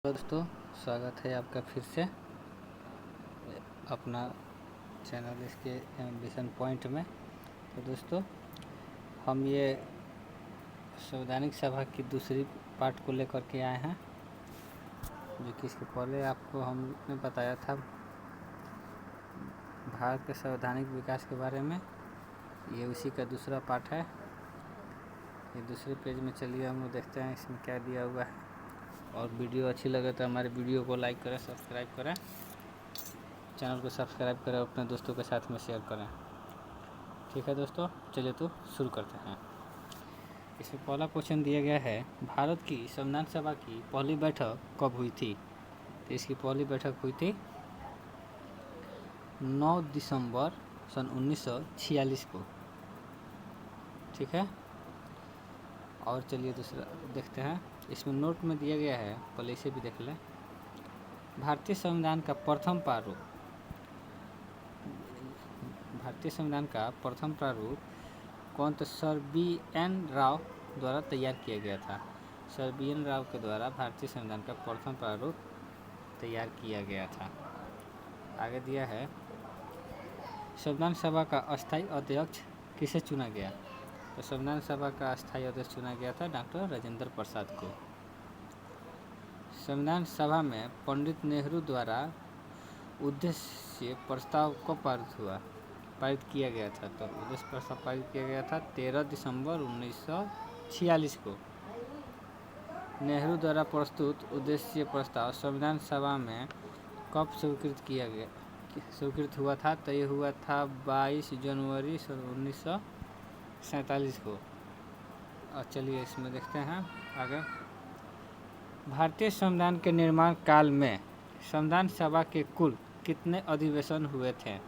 दोस्तों, स्वागत है आपका फिर से अपना चैनल इसके एम्बिशन पॉइंट में। तो दोस्तों, हम ये संवैधानिक सभा की दूसरी पार्ट को लेकर के आए हैं, जो कि इसके पहले आपको हमने बताया था भारत के संवैधानिक विकास के बारे में। ये उसी का दूसरा पार्ट है। ये दूसरे पेज में चलिए हम लोग देखते हैं इसमें क्या दिया हुआ है। और वीडियो अच्छी लगे तो हमारे वीडियो को लाइक करें, सब्सक्राइब करें, चैनल को सब्सक्राइब करें, अपने दोस्तों के साथ में शेयर करें। ठीक है दोस्तों, चलिए तो शुरू करते हैं। इसमें पहला क्वेश्चन दिया गया है, भारत की संविधान सभा की पहली बैठक कब हुई थी? तो इसकी पहली बैठक हुई थी 9 दिसंबर सन 1946 को। ठीक है, और चलिए दूसरा देखते हैं। इसमें नोट में दिया गया है, पहले इसे भी देख लें। भारतीय संविधान का प्रथम प्रारूप कौन? तो सर बी एन राव द्वारा तैयार किया गया था। सर बी एन राव के द्वारा भारतीय संविधान का प्रथम प्रारूप तैयार किया गया था। आगे दिया है, संविधान सभा का अस्थायी अध्यक्ष किसे चुना गया? तो संविधान सभा का अस्थायी अध्यक्ष चुना गया था डॉक्टर राजेंद्र प्रसाद को। संविधान सभा में पंडित नेहरू द्वारा उद्देश्य प्रस्ताव को पारित किया गया था। तो उद्देश्य प्रस्ताव पारित किया गया था 13 दिसंबर 1946 को। नेहरू द्वारा प्रस्तुत उद्देश्य प्रस्ताव संविधान सभा में कब स्वीकृत हुआ था? तो ये हुआ था 22 जनवरी 1947 को। और चलिए इसमें देखते हैं आगे। भारतीय संविधान के निर्माण काल में संविधान सभा के कुल कितने अधिवेशन हुए थे?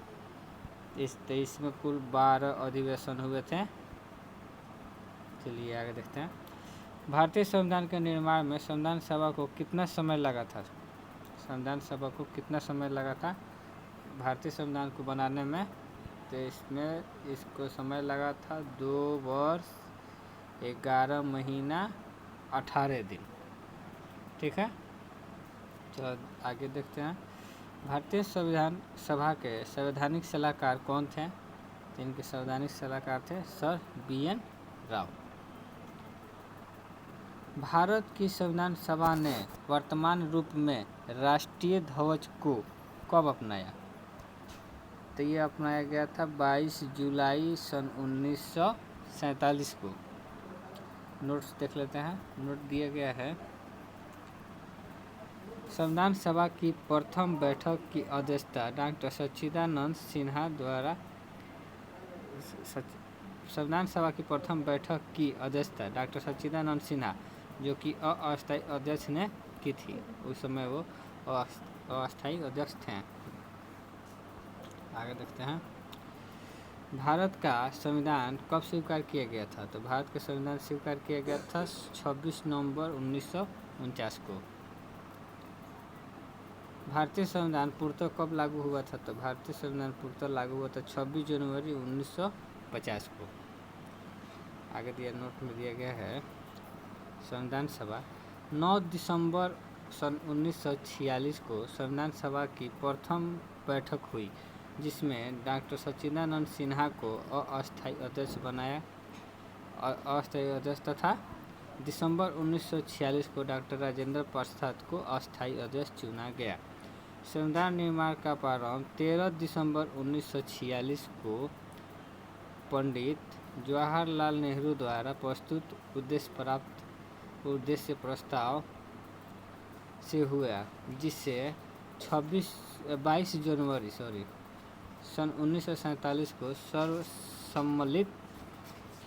इस 23 में कुल 12 अधिवेशन हुए थे। चलिए आगे देखते हैं। भारतीय संविधान के निर्माण में संविधान सभा को कितना समय लगा था? संविधान सभा को कितना समय लगा था भारतीय संविधान को बनाने में? तो इसमें इसको समय लगा था 2 वर्ष 11 महीना 18 दिन। ठीक है, चलो आगे देखते हैं। भारतीय संविधान सभा के संवैधानिक सलाहकार कौन थे? इनके संवैधानिक सलाहकार थे sir B N Rau. Bharat की संविधान सभा ने वर्तमान रूप में राष्ट्रीय ध्वज को कब अपनाया? तो ये अपनाया गया था 22 जुलाई सन 1947 को। नोट्स देख लेते हैं। नोट दिया गया है, संविधान सभा की प्रथम बैठक की अध्यक्षता डॉक्टर सच्चिदानंद सिन्हा द्वारा संविधान सभा की प्रथम बैठक की अध्यक्षता डॉक्टर सच्चिदानंद सिन्हा, जो कि अस्थायी अध्यक्ष ने की थी। उस समय वो अस्थायी अध्यक्ष थे। आगे देखते हैं। भारत का संविधान कब स्वीकार किया गया था? तो भारत का संविधान स्वीकार किया गया था 26 नवंबर 1949 को। भारतीय संविधान पूर्णतः कब लागू हुआ था? तो भारतीय संविधान पूर्णतः लागू हुआ था 26 जनवरी 1950 को। आगे दिया नोट में दिया गया है, संविधान सभा 9 दिसंबर सन 1946 को संविधान सभा की प्रथम बैठक हुई, जिसमें डॉक्टर सच्चिदानंद सिन्हा को अस्थायी अध्यक्ष बनाया अस्थायी अध्यक्ष तथा दिसंबर 1946 को डॉक्टर राजेंद्र प्रसाद को अस्थायी अध्यक्ष चुना गया। संविधान निर्माण का प्रारंभ 13 दिसंबर 1946 को पंडित जवाहरलाल नेहरू द्वारा प्रस्तुत उद्देश्य प्रस्ताव से हुआ, जिससे 22 जनवरी सन 1947 को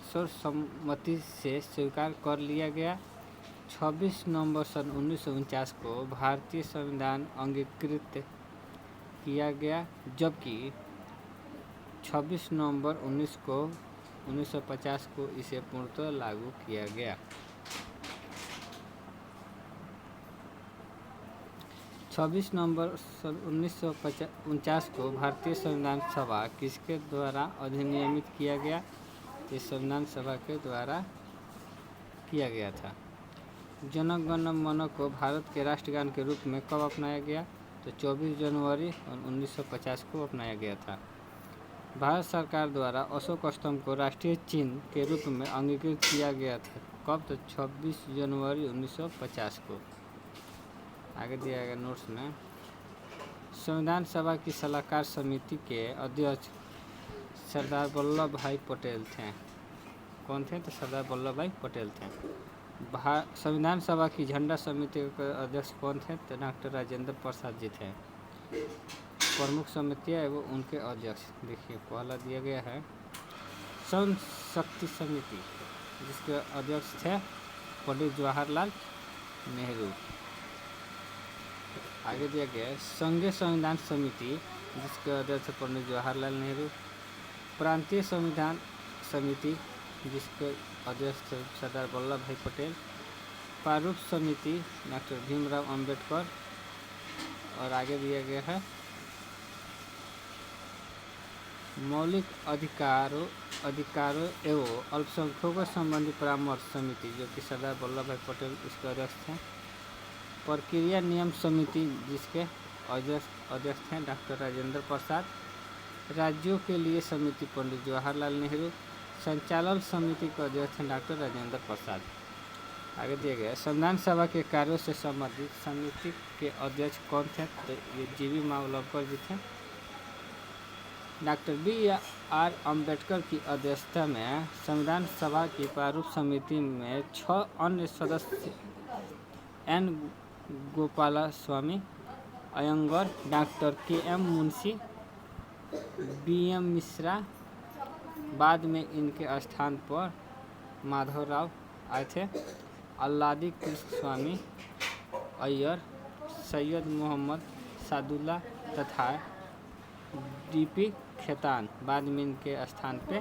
सर्वसम्मति से स्वीकार कर लिया गया। 26 नवंबर सन 1949 को भारतीय संविधान अंगीकृत किया गया, जबकि 26 नवंबर 1950 को इसे पूर्णतः लागू किया गया। 26 नवंबर सन 1949 को भारतीय संविधान सभा किसके द्वारा अधिनियमित किया गया? इस संविधान सभा के द्वारा किया गया था। जन गण मन को भारत के राष्ट्रगान के रूप में कब अपनाया गया? तो 24 जनवरी 1950 को अपनाया गया था। भारत सरकार द्वारा अशोक स्तंभ को राष्ट्रीय चिन्ह के रूप में अंगीकृत किया गया था कब? तो 26 जनवरी 1950 को। आगे दिया गया नोट्स में, संविधान सभा की सलाहकार समिति के अध्यक्ष सरदार वल्लभ भाई पटेल थे। कौन थे? तो सरदार वल्लभ भाई पटेल थे। संविधान सभा की झंडा समिति के अध्यक्ष कौन थे? तो डॉक्टर राजेंद्र प्रसाद जी थे। प्रमुख समितियां एवं उनके अध्यक्ष, देखिए पहला दिया गया है श्रम शक्ति समिति, जिसके अध्यक्ष थे पंडित जवाहरलाल नेहरू। आगे दिया गया है संघीय संविधान समिति, जिसके अध्यक्ष पंडित जवाहरलाल नेहरू। प्रांतीय संविधान समिति, जिसके अध्यक्ष थे सरदार वल्लभ भाई पटेल। प्रारूप समिति डॉक्टर भीमराव अंबेडकर। और आगे दिया गया है मौलिक अधिकारों एवं अल्पसंख्यकों संबंधी परामर्श समिति, जो कि सरदार वल्लभ भाई पटेल इसके अध्यक्ष थे। प्रक्रिया नियम समिति, जिसके अध्यक्ष थे डॉक्टर राजेंद्र प्रसाद। राज्यों के लिए समिति पंडित जवाहरलाल नेहरू। संचालन समिति के अध्यक्ष हैं डॉक्टर राजेंद्र प्रसाद। आगे दिया गया संविधान सभा के कार्यों से संबंधित समिति के अध्यक्ष कौन थे? तो ये जीवी मावलंकर जी थे। Doctor B R. अम्बेडकर की अध्यक्षता में संविधान सभा की प्रारूप समिति में 6 अन्य सदस्य N. Gopalaswami Ayyangar, doctor K M. Munshi, B M. Mishra, बाद में इनके स्थान पर माधवराव आए थे। अल्लादी कृष्ण स्वामी अय्यर, सैयद मोहम्मद सादुल्ला तथा डी.पी. खेतान, बाद में इनके स्थान पे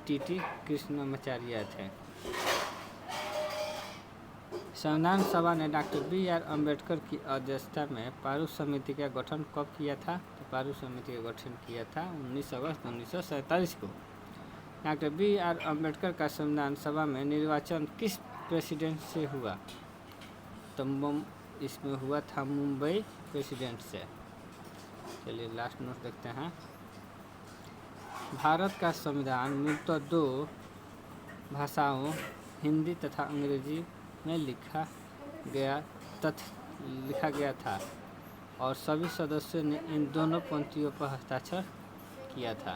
टी.टी. कृष्णमाचार्य थे। संविधान सभा ने डॉक्टर बी.आर. अम्बेडकर की अध्यक्षता में प्रारूप समिति का गठन कब किया था? तो प्रारूप समिति का गठन किया था 19 अगस्त 1947 को। Doctor B R. अम्बेडकर का संविधान सभा में निर्वाचन किस प्रेसिडेंट से हुआ? तो इसमें हुआ था मुंबई प्रेसिडेंट से। चलिए लास्ट नोट देखते हैं। भारत का संविधान मूलतः 2 भाषाओं हिंदी तथा अंग्रेजी में लिखा गया था और सभी सदस्यों ने इन दोनों पंक्तियों पर हस्ताक्षर किया था।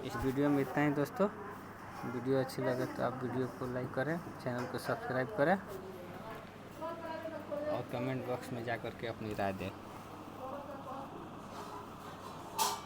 इस वीडियो में इतना ही दोस्तों। वीडियो अच्छी लगे तो आप वीडियो को लाइक करें, चैनल को सब्सक्राइब करें और कमेंट बॉक्स में जा कर के अपनी राय दें।